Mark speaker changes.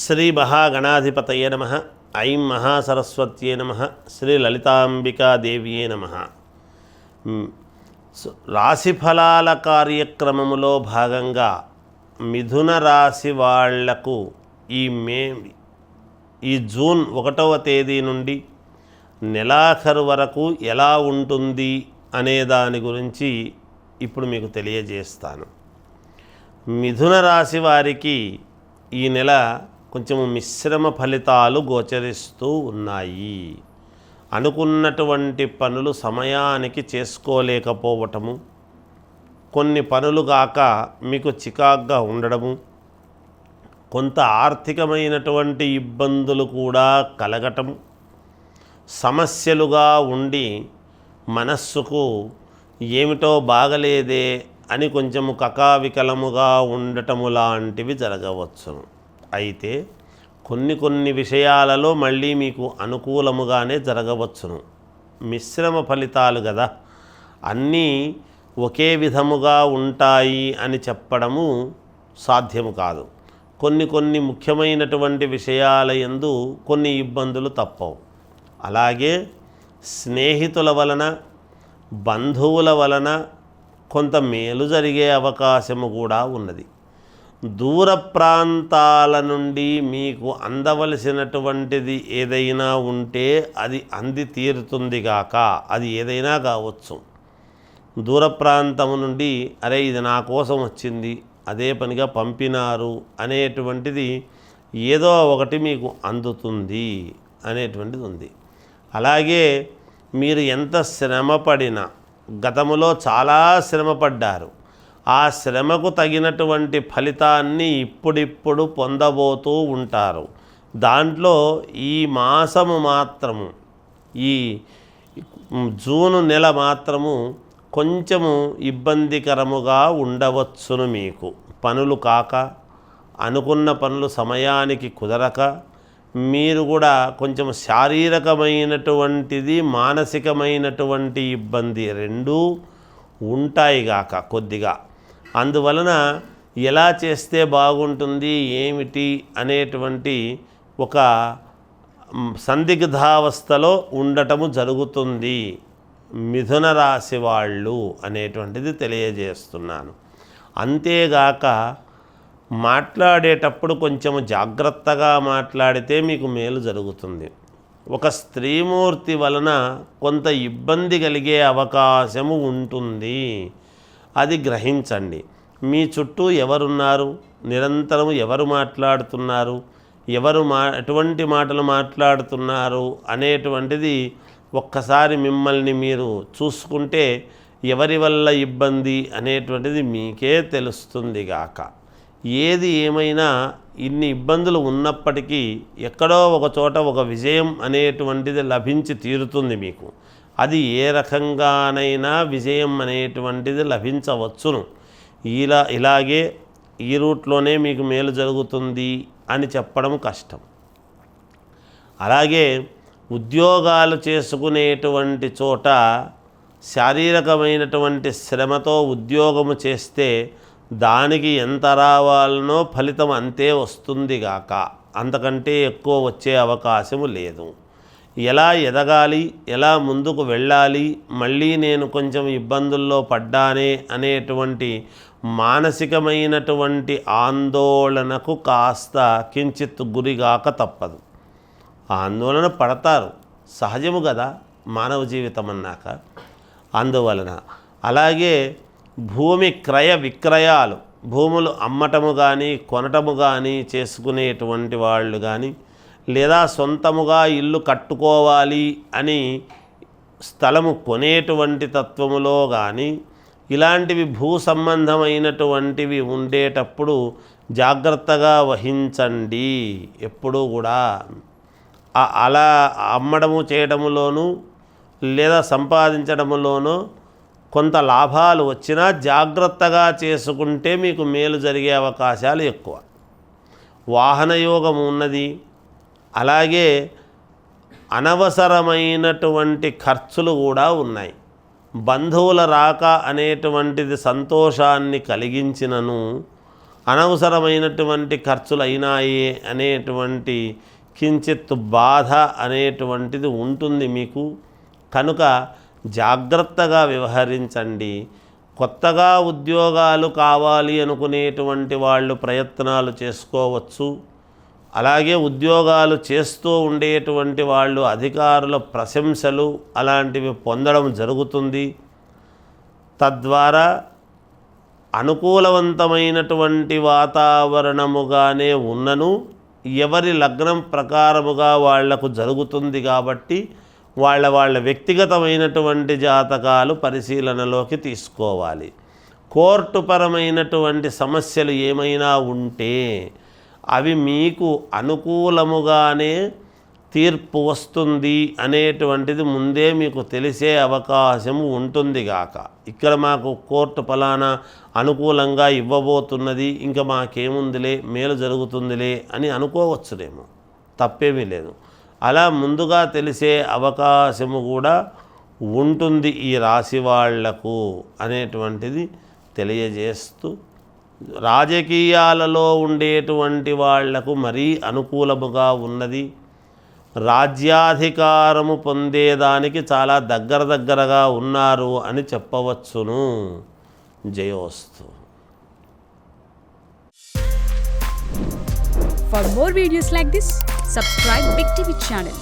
Speaker 1: శ్రీ మహాగణాధిపతయే నమః. ఐం మహాసరస్వత్యే నమః. శ్రీ లలితాంబికాదేవియే నమః. రాశిఫలాల కార్యక్రమములో భాగంగా మిథున రాశి వాళ్లకు ఈ జూన్ 1వ తేదీ నుండి నెలాఖరు వరకు ఎలా ఉంటుంది అనే దాని గురించి ఇప్పుడు మీకు తెలియజేస్తాను. మిథున రాశి వారికి ఈ నెల కొంచెం మిశ్రమ ఫలితాలు గోచరిస్తూ ఉన్నాయి. అనుకున్నటువంటి పనులు సమయానికి చేసుకోలేకపోవటము, కొన్ని పనులు కాక మీకు చికాగ్గా ఉండడము, కొంత ఆర్థికమైనటువంటి ఇబ్బందులు కూడా కలగటం, సమస్యలుగా ఉండి మనస్సుకు ఏమిటో బాగలేదే అని కొంచెము కకావికలముగా ఉండటము లాంటివి జరగవచ్చును. అయితే కొన్ని విషయాలలో మళ్ళీ మీకు అనుకూలముగానే జరగవచ్చును. మిశ్రమ ఫలితాలు కదా, అన్నీ ఒకే విధముగా ఉంటాయి అని చెప్పడము సాధ్యము కాదు. కొన్ని ముఖ్యమైనటువంటి విషయాల యందు కొన్ని ఇబ్బందులు తప్పవు. అలాగే స్నేహితుల వలన, బంధువుల వలన కొంత మేలు జరిగే అవకాశము కూడా ఉన్నది. దూర ప్రాంతాల నుండి మీకు అందవలసినటువంటిది ఏదైనా ఉంటే అది అంది తీరుతుంది గాక, అది ఏదైనా కావచ్చు. దూర ప్రాంతము నుండి అరే ఇది నా కోసం వచ్చింది, అదే పనిగా పంపినారు అనేటువంటిది ఏదో ఒకటి మీకు అందుతుంది అనేటువంటిది ఉంది. అలాగే మీరు ఎంత శ్రమపడినా, గతములో చాలా శ్రమపడ్డారు, ఆ శ్రమకు తగినటువంటి ఫలితాన్ని ఇప్పుడిప్పుడు పొందబోతూ ఉంటారు. దాంట్లో ఈ మాసము మాత్రము, ఈ జూను నెల మాత్రము కొంచెము ఇబ్బందికరముగా ఉండవచ్చును. మీకు పనులు కాక, అనుకున్న పనులు సమయానికి కుదరక, మీరు కూడా కొంచెం శారీరకమైనటువంటిది, మానసికమైనటువంటి ఇబ్బంది రెండూ ఉంటాయి గాక కొద్దిగా. అందువలన ఎలా చేస్తే బాగుంటుంది ఏమిటి అనేటువంటి ఒక సందిగ్ధావస్థలో ఉండటము జరుగుతుంది మిథున రాశి వాళ్ళు అనేటువంటిది తెలియజేస్తున్నాను. అంతేగాక మాట్లాడేటప్పుడు కొంచెం జాగ్రత్తగా మాట్లాడితే మీకు మేలు జరుగుతుంది. ఒక స్త్రీమూర్తి వలన కొంత ఇబ్బంది కలిగే అవకాశము ఉంటుంది, అది గ్రహించండి. మీ చుట్టూ ఎవరున్నారు, నిరంతరం ఎవరు మాట్లాడుతున్నారు, ఎటువంటి మాటలు మాట్లాడుతున్నారు అనేటువంటిది ఒక్కసారి మిమ్మల్ని మీరు చూసుకుంటే ఎవరి వల్ల ఇబ్బంది అనేటువంటిది మీకే తెలుస్తుంది గాక. ఏది ఏమైనా ఇన్ని ఇబ్బందులు ఉన్నప్పటికీ ఎక్కడో ఒక చోట ఒక విజయం అనేటువంటిది లభించి తీరుతుంది మీకు. అది ఏ రకంగానైనా విజయం అనేటువంటిది లభించవచ్చును. ఇలాగే ఈ రూట్లోనే మీకు మేలు జరుగుతుంది అని చెప్పడం కష్టం. అలాగే ఉద్యోగాలు చేసుకునేటువంటి చోట శారీరకమైనటువంటి శ్రమతో ఉద్యోగము చేస్తే దానికి ఎంత రావాలనో ఫలితం అంతే వస్తుంది గాక, అంతకంటే ఎక్కువ వచ్చే అవకాశము లేదు. ఎలా ఎదగాలి, ఎలా ముందుకు వెళ్ళాలి, మళ్ళీ నేను కొంచెం ఇబ్బందుల్లో పడ్డానే అనేటువంటి మానసికమైనటువంటి ఆందోళనకు కాస్త కించిత్ గురిగాక తప్పదు. ఆందోళన పడతారు, సహజము కదా మానవ జీవితం అన్నాక. అందువలన అలాగే భూమి క్రయ విక్రయాలు, భూములు అమ్మటము కానీ కొనటము కానీ చేసుకునేటువంటి వాళ్ళు కానీ, లేదా సొంతముగా ఇల్లు కట్టుకోవాలి అని స్థలము కొనేటువంటి తత్వములో కానీ, ఇలాంటివి భూ సంబంధమైనటువంటివి ఉండేటప్పుడు జాగ్రత్తగా వహించండి. ఎప్పుడూ కూడా అలా అమ్మడము చేయడములోనూ లేదా సంపాదించడములోనూ కొంత లాభాలు వచ్చినా జాగ్రత్తగా చేసుకుంటే మీకు మేలు జరిగే అవకాశాలు ఎక్కువ. వాహనయోగం ఉన్నది. అలాగే అనవసరమైనటువంటి ఖర్చులు కూడా ఉన్నాయి. బంధువుల రాక అనేటువంటిది సంతోషాన్ని కలిగించినను అనవసరమైనటువంటి ఖర్చులు అయినాయి అనేటువంటి కించిత్ బాధ అనేటువంటిది ఉంటుంది మీకు. కనుక జాగ్రత్తగా వ్యవహరించండి. కొత్తగా ఉద్యోగాలు కావాలి అనుకునేటువంటి వాళ్ళు ప్రయత్నాలు చేసుకోవచ్చు. అలాగే ఉద్యోగాలు చేస్తూ ఉండేటువంటి వాళ్ళు అధికారుల ప్రశంసలు అలాంటివి పొందడం జరుగుతుంది. తద్వారా అనుకూలవంతమైనటువంటి వాతావరణముగానే ఉన్నను ఎవరి లగ్నం ప్రకారముగా వాళ్లకు జరుగుతుంది కాబట్టి వాళ్ళ వ్యక్తిగతమైనటువంటి జాతకాలు పరిశీలనలోకి తీసుకోవాలి. కోర్టు పరమైనటువంటి సమస్యలు ఏమైనా ఉంటే అవి మీకు అనుకూలముగానే తీర్పు వస్తుంది అనేటువంటిది ముందే మీకు తెలిసే అవకాశం ఉంటుంది గాక. ఇక్కడ మాకు కోర్టు ఫలానా అనుకూలంగా ఇవ్వబోతున్నది, ఇంకా మాకేముందిలే మేలు జరుగుతుందిలే అని అనుకోవచ్చునేమో, తప్పేమీ లేదు. అలా ముందుగా తెలిసే అవకాశము కూడా ఉంటుంది ఈ రాశి వాళ్లకు అనేటువంటిది తెలియజేస్తూ, రాజకీయాలలో ఉండేటువంటి వాళ్లకు మరీ అనుకూలముగా ఉన్నది. రాజ్యాధికారము పొందేదానికి చాలా దగ్గరగా ఉన్నారు అని చెప్పవచ్చును. జయోస్తు.
Speaker 2: For more videos like this, subscribe Big TV channel.